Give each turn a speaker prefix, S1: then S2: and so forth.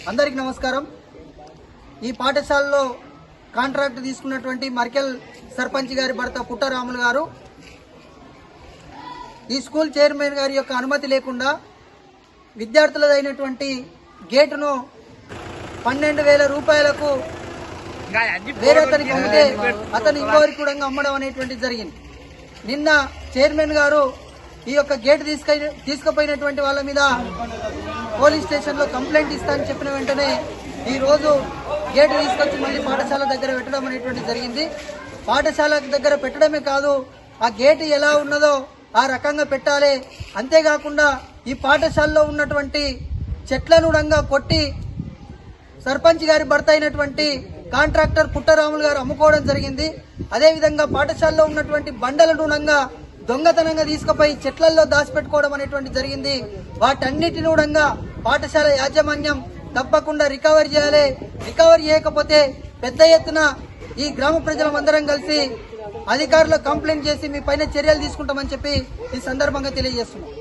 S1: అందరికీ నమస్కారం। ఈ పాఠశాలలో కాంట్రాక్ట్ తీసుకున్నటువంటి మర్కెల్ సర్పంచ్ గారి భర్త పుట్టరాములు గారు ఈ స్కూల్ చైర్మన్ గారి యొక్క అనుమతి లేకుండా విద్యార్థులదైనటువంటి గేటును 12,000 రూపాయలకు వేరే అతనికి అమ్మితే అతను ఇంకోరికి కూడా అమ్మడం అనేటువంటిది జరిగింది। నిన్న చైర్మన్ గారు ఈ యొక్క గేట్ తీసుకుపోయినటువంటి వాళ్ళ మీద పోలీస్ స్టేషన్ లో కంప్లైంట్ ఇస్తానని చెప్పిన వెంటనే ఈ రోజు గేట్ తీసుకొచ్చి మళ్ళీ పాఠశాల దగ్గర పెట్టడం అనేటువంటి జరిగింది। పాఠశాల దగ్గర పెట్టడమే కాదు, ఆ గేట్ ఎలా ఉన్నదో ఆ రకంగా పెట్టాలి। అంతేకాకుండా ఈ పాఠశాలలో ఉన్నటువంటి చెట్లను రంగా కొట్టి సర్పంచ్ గారి భర్త అయినటువంటి కాంట్రాక్టర్ పుట్టరాములు గారు అమ్ముకోవడం జరిగింది। అదేవిధంగా పాఠశాలలో ఉన్నటువంటి బండలను రంగా దొంగతనంగా తీసుకుపోయి చెట్లలో దాచిపెట్టుకోవడం అనేటువంటి జరిగింది। వాటన్నిటిని కూడా పాఠశాల యాజమాన్యం తప్పకుండా రికవరీ చేయాలి। రికవరీ చేయకపోతే పెద్ద ఎత్తున ఈ గ్రామ ప్రజలందరం కలిసి అధికారులకు కంప్లైంట్ చేసి మీ పైన చర్యలు తీసుకుంటామని చెప్పి ఈ సందర్భంగా తెలియజేస్తున్నాం।